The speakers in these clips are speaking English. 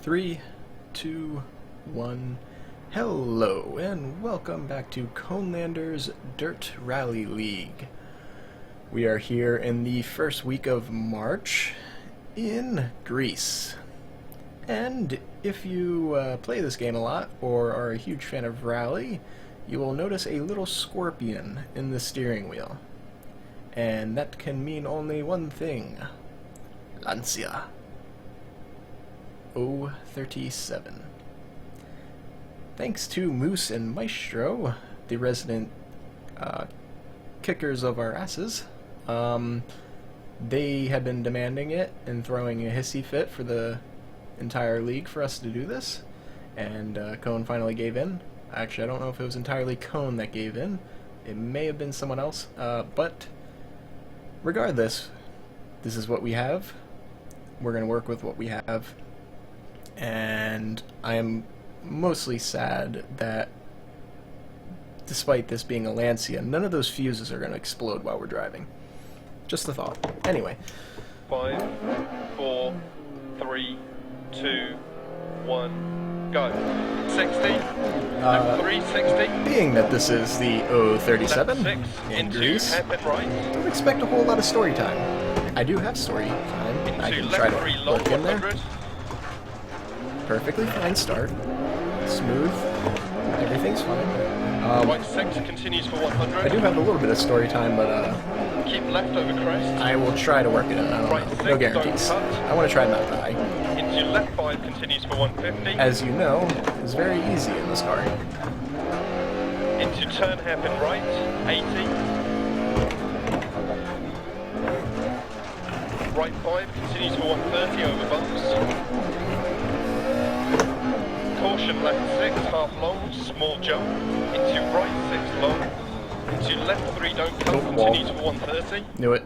3, 2, 1. Hello, and welcome back to Conelanders Dirt Rally League. We are here in the first week of March in Greece. And if you play this game a lot, or are a huge fan of Rally, you will notice a little scorpion in the steering wheel. And that can mean only one thing. Lancia. 037. Thanks to Moose and Maestro, the resident kickers of our asses. They had been demanding it and throwing a hissy fit for the entire league for us to do this, and Cone finally gave in. Actually, I don't know if it was entirely Cone that gave in. It may have been someone else, but regardless, this is what we have. We're going to work with what we have, and I am mostly sad that despite this being a Lancia, none of those fuses are going to explode while we're driving. Just a thought. Anyway. 5, 4, 3, 2, 1, go. 60, 360. Being that this is the 037 in Greece, right. don't expect a whole lot of story time. I do have story time. I can try to work in there. Perfectly fine start. Smooth. Everything's fine. Right 6 continues for 100. I do have a little bit of story time, but keep left over crest. I will try to work it in. I don't know. No guarantees. I want to try not die. Into left 5 continues for 150. As you know, it's very easy in this car. Into turn hairpin right, 80. Right 5 continues for 130 over bumps. Caution left 6, half long, small jump. Into right 6 long. Into left 3 don't come, continues for 130. Knew it.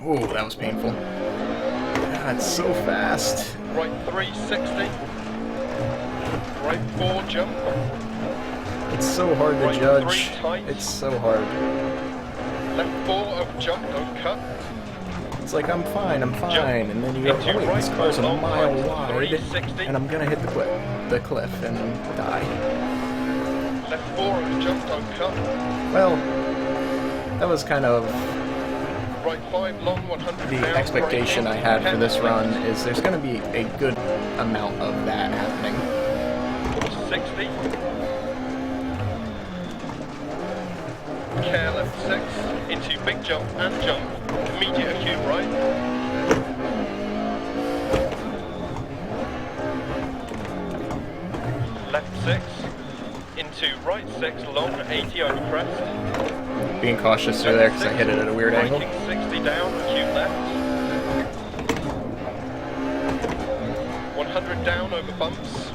Ooh, that was painful. God, it's so fast. Right 3, 60. Right 4 jump. It's so hard to right judge. 3 tight. It's so hard. Left 4 over jump, don't cut. It's like, I'm fine, and then you go, oh wait, this car's a mile wide, and I'm gonna hit the cliff and die. Left 4 over jump, don't cut. Well, that was kind of right 5 long, 100 the down, expectation I had for this run, is there's gonna be a good amount of that happening. 60. Care left 6, into big jump and jump, immediate acute right. Left 6, into right 6, long, 80 over crest. Being cautious through there because I hit it at a weird angle. Braking 60 down, acute left. 100 down over bumps.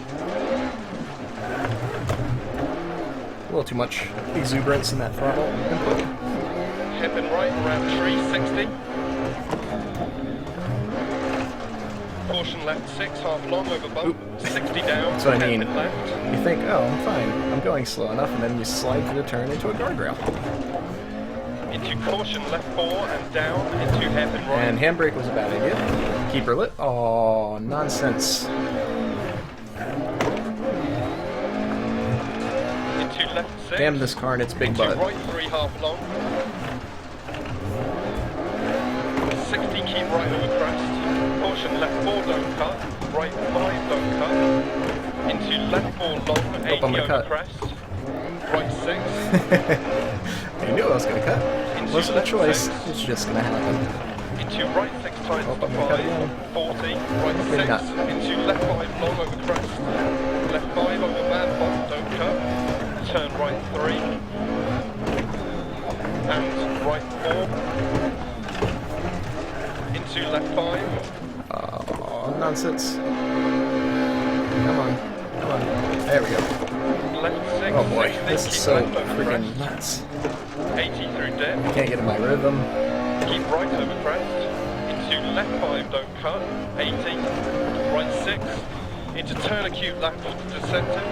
A little too much exuberance in that throttle input. Hairpin right around tree, 60. Caution left 6, half long over bump. Oop. 60 down. That's what I mean. Left. You think, oh, I'm fine, I'm going slow enough, and then you slide through the turn into a guardrail. Into caution left 4 and down into hairpin right. And handbrake was a bad idea. Keep her lit. Oh, nonsense. Left 6. Damn this car and its big butt. Right 3 half long. 60 keep right over crest. Caution left 4 don't cut. Right 5 don't cut. Into left 4 long, 80 over cut. crest. Right 6. I knew I was going to cut. Wasn't a choice. 6. It's just going to happen. Into right 6 tight for 5. 40. Right 6. Not. Into left 5 long over crest. Left 5 over bad bump, don't cut. Turn right 3 and right 4 into left 5. Oh, nonsense. Come on. There we go. Left 6. Oh boy, 60, this is so freaking nuts. 80 through dip. I can't get in my rhythm. Keep right over crest. Into left 5, don't cut. 80. Right 6. Into turn acute left descendant.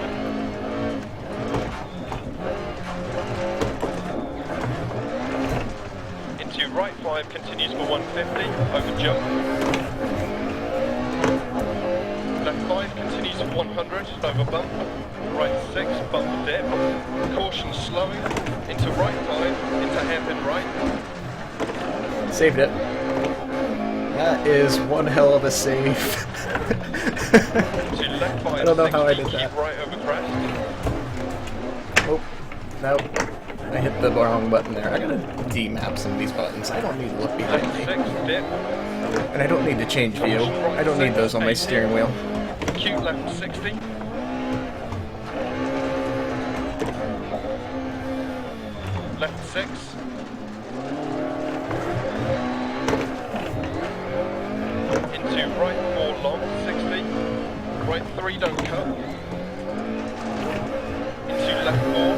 Right 5 continues for 150, over jump. 100, over bump. Right 6, bump dip. Caution slowing. Into right 5, into hairpin right. Saved it. That is one hell of a save. To left 5, I don't know how I 60, did that. keep right over crest. Oh, nope. I hit the wrong button there. I gotta demap some of these buttons. I don't need to look behind Left me. 6, dip. And I don't need to change view. I don't need those on my steering wheel. Acute left 60. Left 6. Into right 4 long, 60. Right 3 don't cut. Into left 4.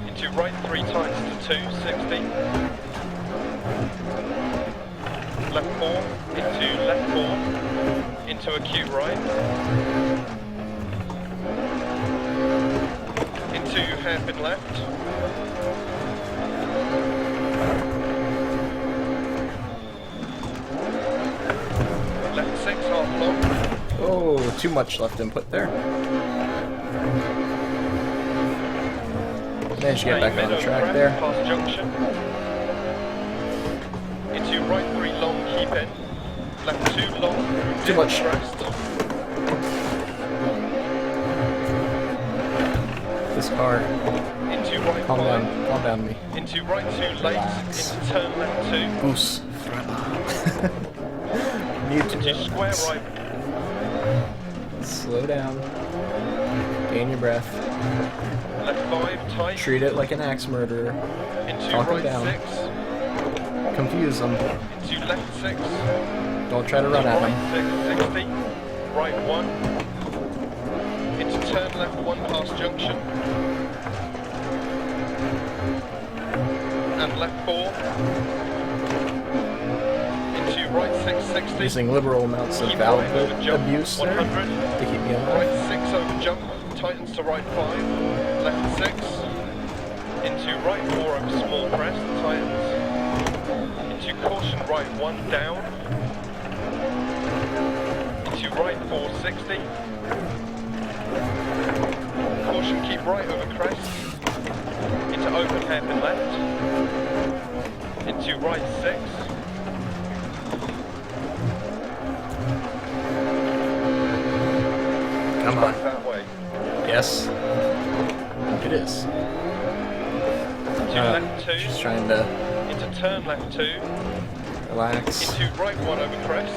Into right 3 times to 2, 60. Left 4. Into left 4. Into acute right. Into hairpin left. Left 6, half long. Oh, too much left input there. Managed to get back on the track there. Past junction. Into right 3 long, keep in. Left 2 long. Too much. Crest. This car. Into right Calm 5. down. Calm down me. Into right 2 late. Relax. Into turn left 2. Goose. Need to Into square relax. right. Slow down. Gain your breath. Left 5 tight. Treat it like an axe murderer. Into Talk him right down. 6. Confuse them. Into left 6. Don't try to run at them. Right 6, 60. Right 1. Into turn left 1 past junction. And left 4. Into right 6, 60. Using liberal amounts of Keep valve right over jump, abuse there 100. to keep me alive. Right 6 over jump, tightens to right 5. Left 6. Into right 4 over small crest, tightens. Into caution right 1 down. Into right 4, 60. Caution keep right over crest. Into open hairpin left. Into right 6. Come Back on. that way. Yes. It is. Into left 2. Just trying to Into turn left 2. relax. Into right 1 over crest.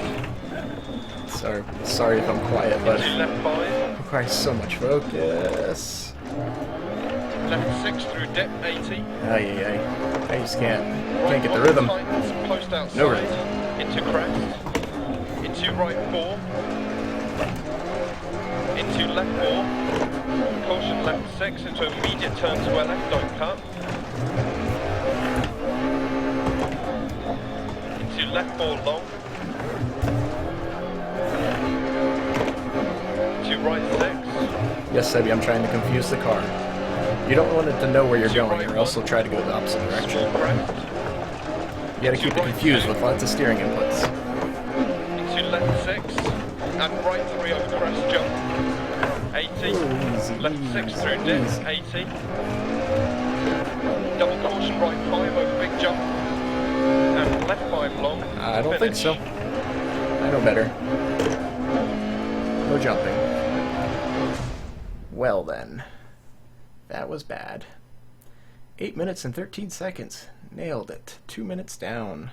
Sorry if I'm quiet, but Into it left 5. requires so much focus. Left 6 through dip 80. Ay. I just can't Right get the 1 rhythm. tightens, post outside. No rhythm. Into crest. Into right 4. Into left 4. Caution left 6 into immediate turn to left, don't cut. Into left 4 long. Into right 6. Yes, Sebby, I'm trying to confuse the car. You don't want it to know where you're Into going, right or else 1. it'll try to go the opposite Small direction. crest. You gotta Into keep it right confused 2. with lots of steering inputs. Into left 6. And right 3 over crest jump. 80. Easy, Left 6 easy, through dip, easy. 80. Double caution right 5 over big jump. And left 5 long. I don't think finish. so. I know better. No jumping. Well then. That was bad. 8 minutes and 13 seconds. Nailed it. 2 minutes down.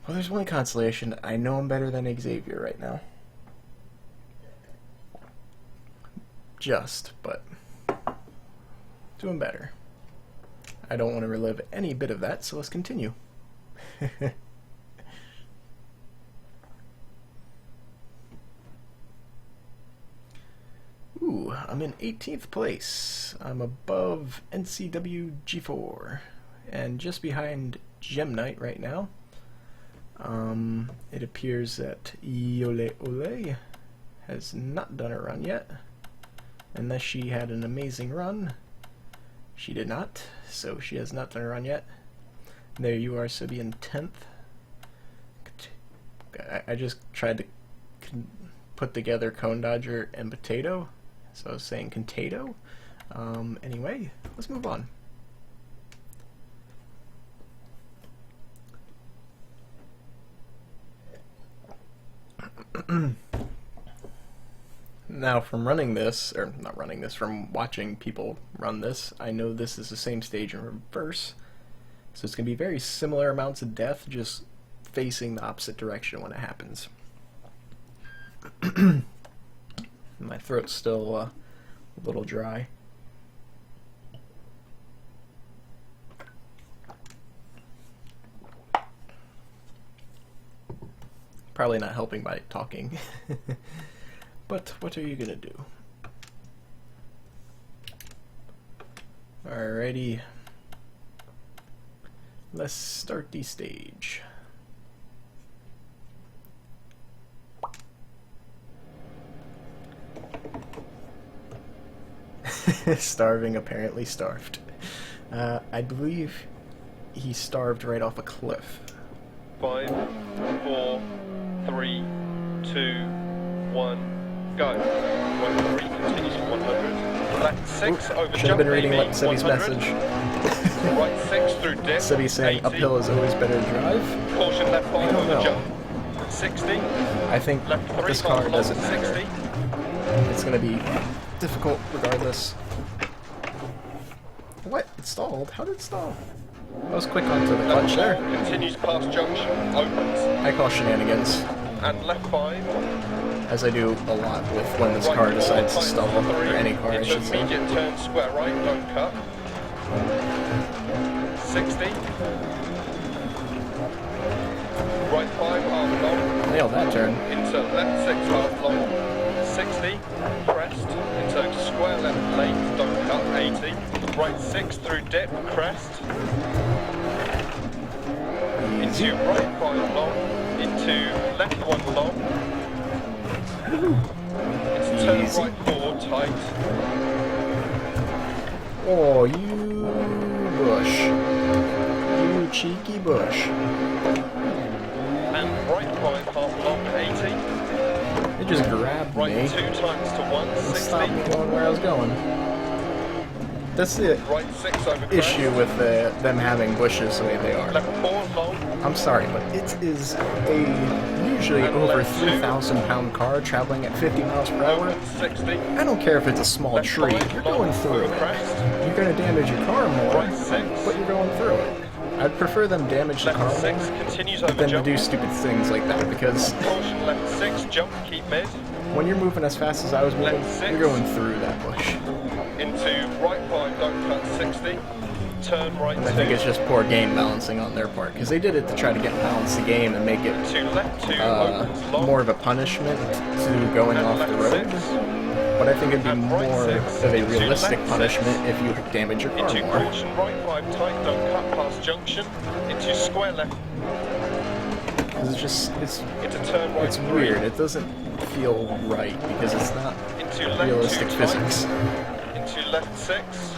Well, there's one consolation. I know I'm better than Xavier right now. Just, but doing better. I don't want to relive any bit of that, so let's continue. Ooh, I'm in 18th place. I'm above NCW G4 and just behind Gem Knight right now. It appears that Yole Ole has not done a run yet. Unless she had an amazing run. She did not, so she has not done a run yet. There you are, Sibi, in 10th. I just tried to put together Cone Dodger and Potato, so I was saying Contato. Anyway, let's move on. Now, from running this, or not running this, from watching people run this, I know this is the same stage in reverse, so it's going to be very similar amounts of death, just facing the opposite direction when it happens. My throat's still a little dry. Probably not helping by talking. But what are you gonna do? Alrighty. Let's start the stage. Starving, apparently starved. I believe he starved right off a cliff. 5, 4, 3, 2, 1, go. Right 3 continues for 100. Left 6 over Should have jump been reading AB, Sebby's 100. message. Right 6 through dip, Sebby's saying 80. uphill is always better to drive. Caution left 5 don't over know. jump, 60. I think Left 3 this car half doesn't long, matter. 60. It's gonna be difficult regardless. What? It stalled? How did it stall? I was quick onto the Left clutch 4 there. continues past junction, opens. I call shenanigans, And left 5. as I do a lot with when this Right car 4 decides to times stall, 3. or any car I should say. Intermediate turn square right, don't cut. 60. Right 5 half long. Nailed that turn. Into left 6 half long. 60. Crest. Into square left late, don't cut. 80. Right 6 through dip, crest. Into right 5 long. Into left 1 long. Into turn Easy. right 4 tight. Oh, you bush. You cheeky bush. And right 5 half long, 80. It just grabbed Right me 2 times to 1, and 60. stopped me going where I was going. That's the Right 6 over crest. issue with them having bushes the way they are. Left 4 long. I'm sorry, but it is a usually And over left 2. 3,000-pound car traveling at 50 miles per hour. Open 60. I don't care if it's a small Left tree, 5 you're long, going through over it. crest. You're going to damage your car more, Right 6. but you're going through it. I'd prefer them damage the car Left 6 more continues over than to jump. do stupid things like that, because Caution left 6, jump, keep mid. when you're moving as fast as I was moving, Left 6. you're going through that bush. Into right 5, don't cut 60. Turn right 2. And I think it's just poor game balancing on their part, because they did it to try to get balance the game and make it To left 2, opens long. more of a punishment to going and off left the road. 6. But I think it'd be And right more 6 of a into realistic left punishment 6. if you damage your car Into more. caution right 5 tight, don't cut past junction. Into square left. 'Cause it's just, Into turn right it's 3. weird. It doesn't feel right because it's not Into left realistic 2 physics. tight. Into left 6.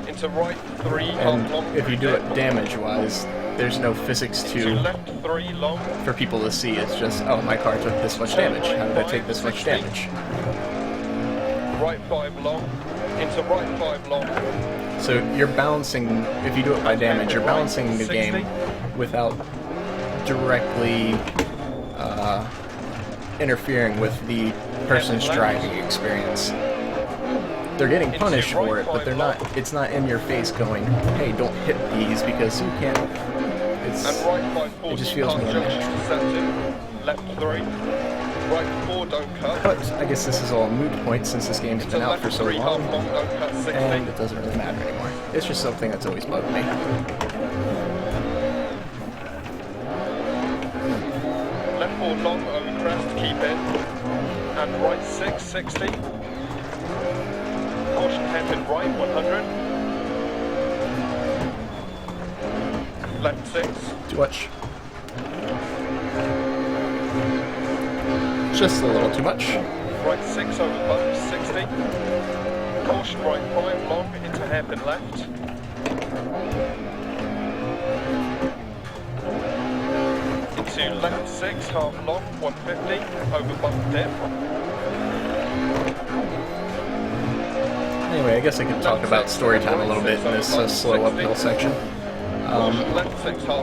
Into right 3 half long. And if you do it damage-wise, there's no physics Into to left 3 long. for people to see. It's just, oh, my car took this much damage. How did I take this much damage? Right 5 long. Into right 5 long. So you're balancing, if you do it by damage, you're balancing the game without directly interfering with the person's driving experience. They're getting punished for it, but they're not. It's not in your face going, "Hey, don't hit these because you can't." And It's right 5 40 it just feels past more junction natural. to center. Left 3. Right 4 don't cut. But I guess this is all a moot point since this game's Into been out left for so 3 half long, long don't cut 60. and it doesn't really matter anymore. It's just something that's always bugged me. Left 4 long over crest, keep in. And right 6, 60. Caution hairpin right, 100. Left 6. Too much. Just a little too much. Right 6 over bump, 60. Caution right 5 long into hairpin left. into left 6, half long, 150, over bump dip. Anyway, I guess I could talk about story time a little bit in this slow uphill section.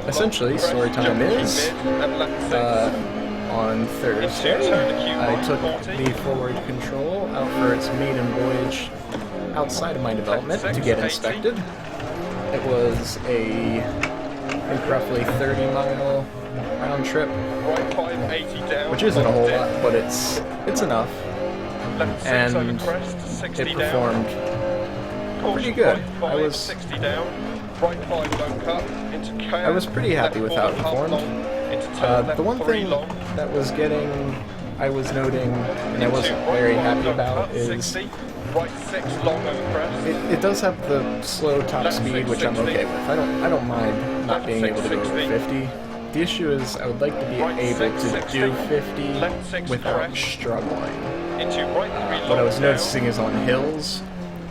Essentially, story time is on Thursday, I took the forward control out for its maiden voyage outside of my development to get inspected. It was a, I think, roughly 30-mile round trip, which isn't a whole lot, but it's enough, and it performed pretty good. I was pretty happy with how it performed. The one thing that was I was noting, and I wasn't very happy about, is it does have the slow top speed, which I'm okay with. I don't mind not being able to go over 50. The issue is I would like to be able to do 50 without struggling. What I was noticing is on hills,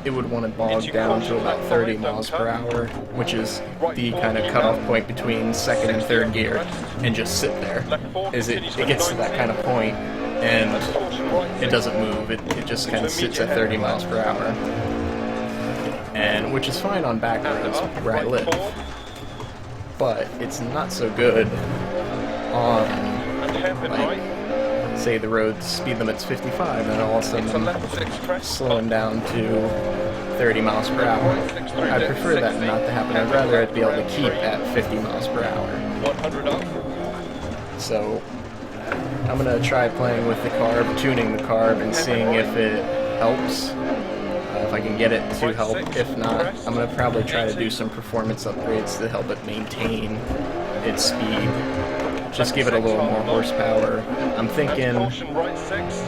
it would want to bog down to about 30 miles per hour, which is the kind of cutoff point between second and third gear, and just sit there. It gets to that kind of point, and it doesn't move. It just kind of sits at 30 miles per hour, and which is fine on back roads where I live, but it's not so good on, like, say the road speed limit's 55, and all of a sudden slowing down to 30 miles per hour. I prefer that not to happen. I'd rather it be able to keep at 50 miles per hour. So I'm gonna try playing with the carb, tuning the carb, and seeing if it helps. If I can get it to help. If not, I'm gonna probably try to do some performance upgrades to help it maintain its speed. Just give it a little more horsepower. I'm thinking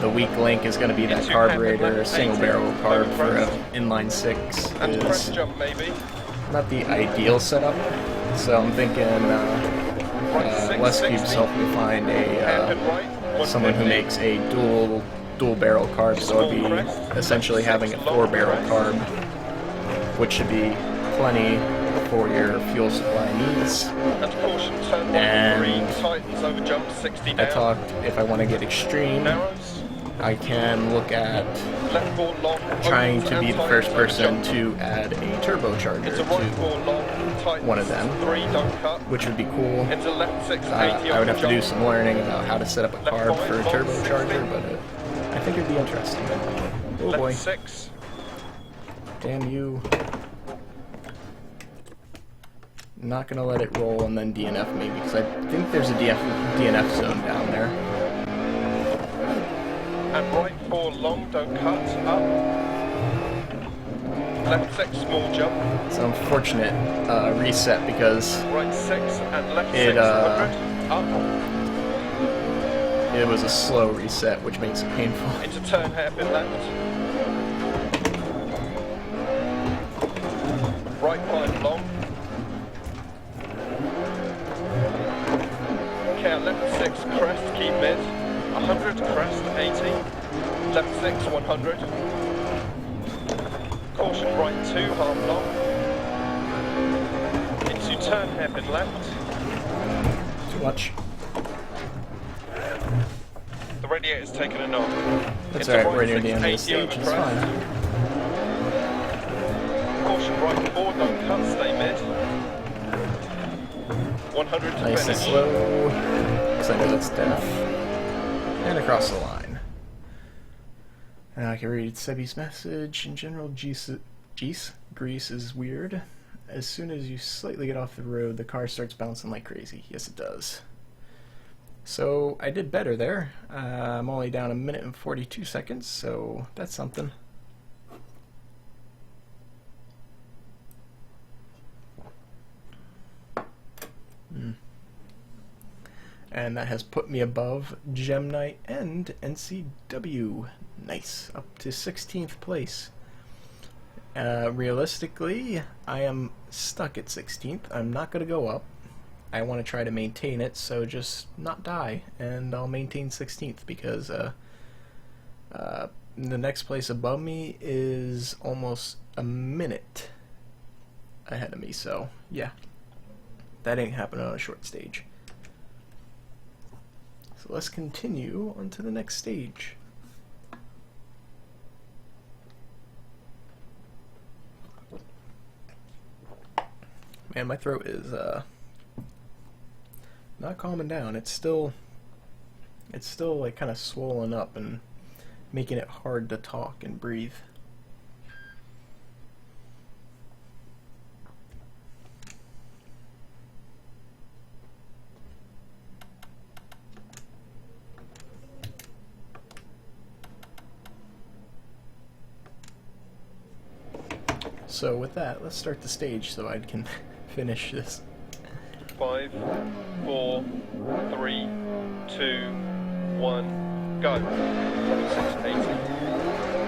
the weak link is going to be that carburetor. Single barrel carb for an inline 6 is not the ideal setup. So I'm thinking Les Cube's helped me find someone who makes a dual barrel carb, so it'd be essentially having a 4-barrel carb, which should be plenty for your fuel supply needs. And I talked, if I want to get extreme, I can look at trying to be the first person to add a turbocharger to one of them, which would be cool. I would have to do some learning about how to set up a carb for a turbocharger, but I think it'd be interesting. Oh boy. Damn you. Not gonna let it roll and then DNF me, because I think there's a DNF zone down there. And right 4 long, don't cut, up. Left 6 small jump. It's an unfortunate reset because right 6 and left 6 up. It was a slow reset, which makes it painful. Into turn hairpin left. Right 5 long. Okay, left 6 crest, keep mid. 100 crest, 80. Left 6, 100. Caution right 2, half long. Into turn hairpin left. Too much. The radiator's taken a knock. That's alright, we're near the end of the stage, it's fine. Caution right 4, don't cut, stay mid. 100 to nice finish. And slow, because I know that's death. And across the line. And I can read Sebi's message. In general, grease is weird. As soon as you slightly get off the road, the car starts bouncing like crazy. Yes, it does. So I did better there. I'm only down 1 minute and 42 seconds, so that's something. And that has put me above Gem Knight and NCW. Nice. Up to 16th place. Realistically, I am stuck at 16th. I'm not going to go up. I want to try to maintain it, so just not die. And I'll maintain 16th because the next place above me is almost 1 minute ahead of me. So, yeah. That ain't happening on a short stage. So let's continue on to the next stage. Man, my throat is not calming down. It's still like kind of swollen up and making it hard to talk and breathe. So with that, let's start the stage so I can finish this. 5, 4, 3, 2, 1, go. 680.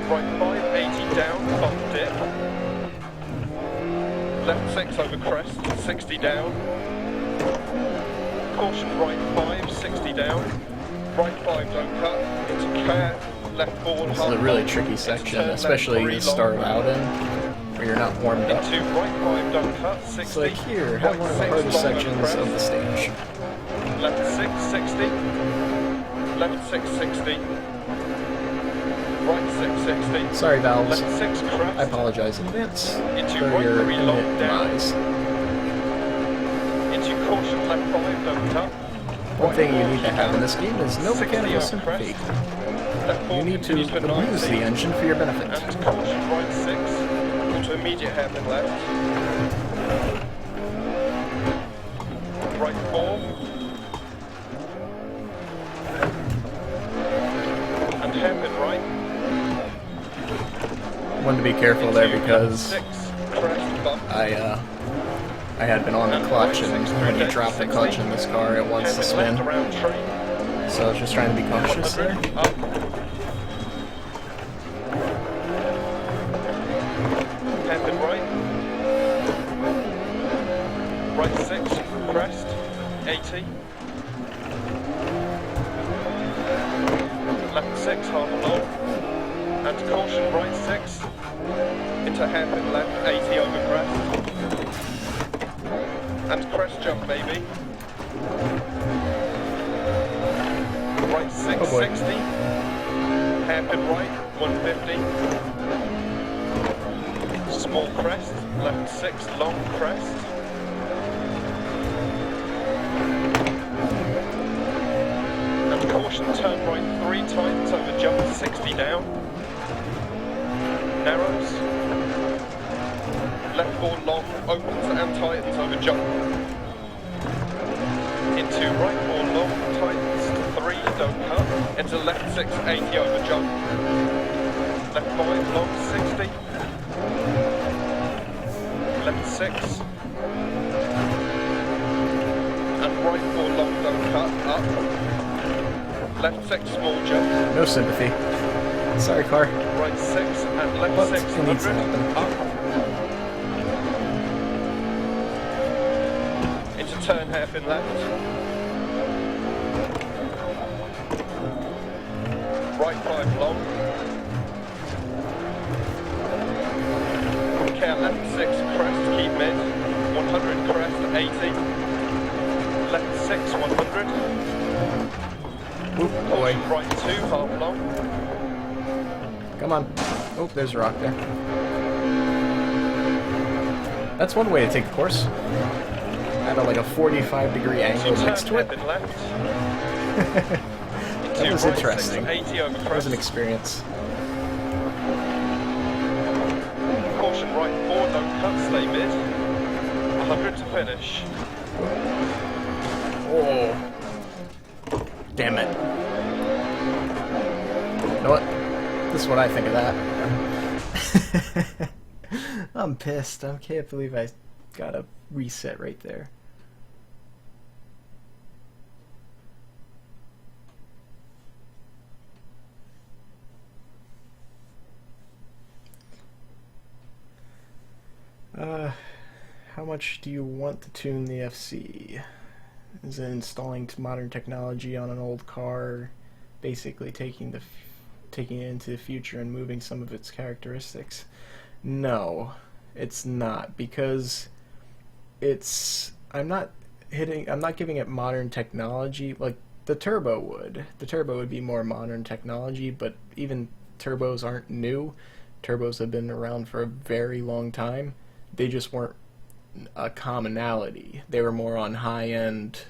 Right 580 down, bump dip. Left 6 over crest, 60 down. Caution right 5, 60 down. Right 5 don't cut, into care, left forward This half. is a really tricky section, especially to start out in, where you're not warmed up. Into right 5 don't cut, 60. It's like here, have one of the hardest sections of the stage. Left 6, 60. Left 6, 60. Right 6, 60. Sorry, valves. Left 6, crest. I apologize in advance Into for right your 3, long down. demise. Into caution, left 5, don't cut. One thing you need to have in this game is no mechanical sympathy. Left 4, You need to continue to abuse the 90. engine for your benefit. And caution, right 6. Into immediate hairpin left. Right 4. And hairpin right. Wanted to be careful there because 6, crest, bump. I had been on the clutch, and when you drop the clutch in this car, it wants to spin. Around tree. So I was just trying to be cautious there. Up. Hairpin right. Right 6, crest, 80. Left 6, half a long. And caution, right 6. Into hairpin left, 80 over crest. And crest jump, maybe. Right 6, Oh boy. 60. Hairpin right, 150. Small crest, left 6, long crest. And caution, turn right 3 times over jump, 60 down. Narrows. Left 4 long, opens and tightens over jump. Into right 4 long, tightens to 3, don't cut. Into left 6, 80 over jump. Left 5 long, 60. Left 6. And right 4 long, don't cut, up. Left 6, small jump. No sympathy. Sorry, car. Right 6 and left But 6, it needs to 100. happen. Up. Into turn hairpin left. Right 5 long. Care left 6 crest, keep mid. 100 crest, 80. Left 6, 100. Oop, boy. Caution right 2, half long. Come on. Oh, there's a rock there. That's one way to take the course. At like a 45-degree angle Into next to turn it. hairpin left. That was right interesting. 6, 80 over That was an crest. experience. Caution right 4, don't cut, stay mid. 100 to finish. Oh. Damn it. You know what? This is what I think of that. I'm pissed. I can't believe I got a reset right there. How much do you want to tune the FC? Is it installing modern technology on an old car, basically taking it into the future and moving some of its characteristics? No, it's not, because I'm not giving it modern technology. Like, The turbo would. The turbo would be more modern technology, but even turbos aren't new. Turbos have been around for a very long time. They just weren't a commonality. They were more on high-end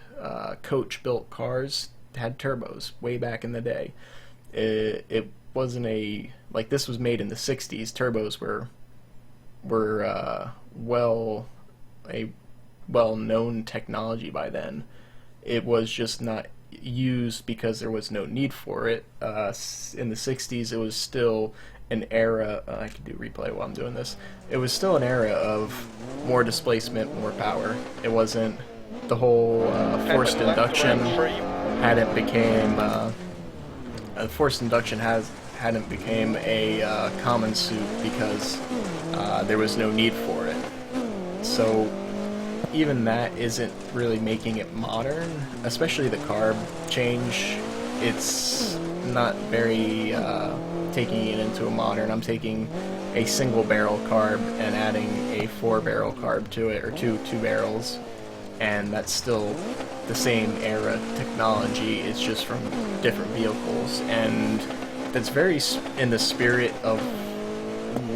coach-built cars had turbos way back in the day. It wasn't like this was made in the 60s. Turbos were a well-known technology by then. It was just not used because there was no need for it. In the 60s, it was still an era, I can do replay while I'm doing this, it was still an era of more displacement, more power. It wasn't the whole forced induction hadn't became a common suit because there was no need for it. So even that isn't really making it modern, especially the carb change. It's not very taking it into a modern. I'm taking a single barrel carb and adding a 4-barrel carb to it, or two barrels, and that's still the same era technology. It's just from different vehicles, and that's very in the spirit of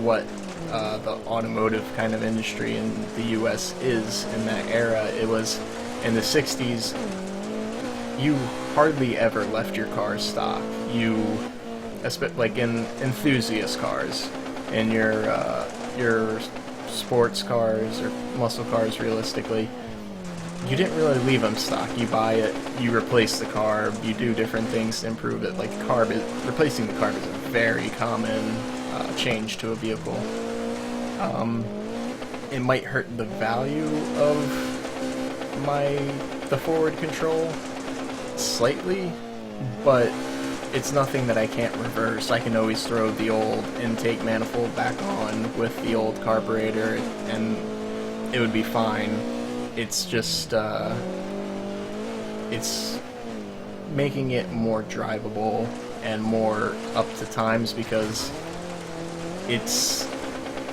what the automotive kind of industry in the US is in that era. It was in the 60s, you hardly ever left your car stock. Like in enthusiast cars, in your sports cars or muscle cars, realistically, you didn't really leave them stock. You buy it, you replace the carb, you do different things to improve it. Like replacing the carb is a very common change to a vehicle. It might hurt the value of the forward control slightly, but it's nothing that I can't reverse. I can always throw the old intake manifold back on with the old carburetor, and it would be fine. It's just, it's making it more drivable and more up to times, because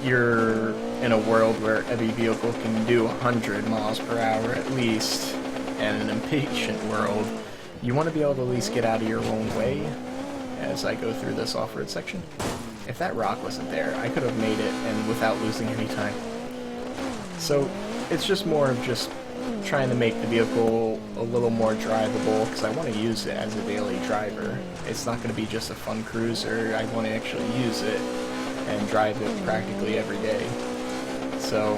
you're in a world where every vehicle can do 100 miles per hour at least, and in an impatient world, you want to be able to at least get out of your own way as I go through this off-road section. If that rock wasn't there, I could have made it and without losing any time. So it's just more of just trying to make the vehicle a little more drivable, because I want to use it as a daily driver. It's not going to be just a fun cruiser. I want to actually use it and drive it practically every day. So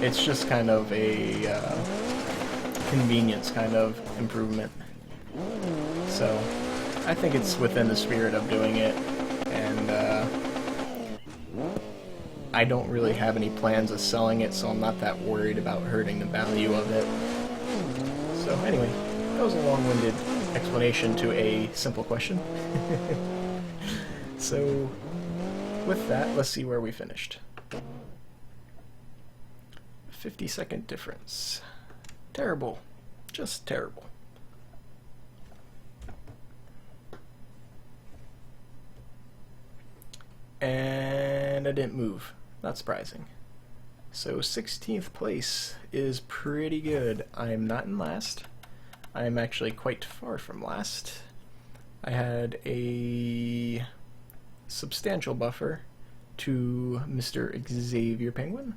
it's just kind of a convenience kind of improvement. So I think it's within the spirit of doing it, and I don't really have any plans of selling it, so I'm not that worried about hurting the value of it. So anyway, that was a long-winded explanation to a simple question. So with that, let's see where we finished. 50-second difference. Terrible. Just terrible. And I didn't move. Not surprising. So 16th place is pretty good. I'm not in last. I'm actually quite far from last. I had a substantial buffer to Mr. Xavier Penguin.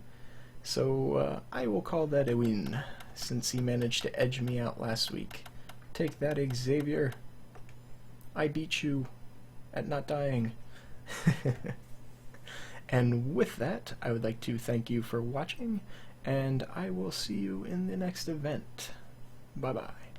So I will call that a win, since he managed to edge me out last week. Take that, Xavier. I beat you at not dying. And with that, I would like to thank you for watching, and I will see you in the next event. Bye-bye.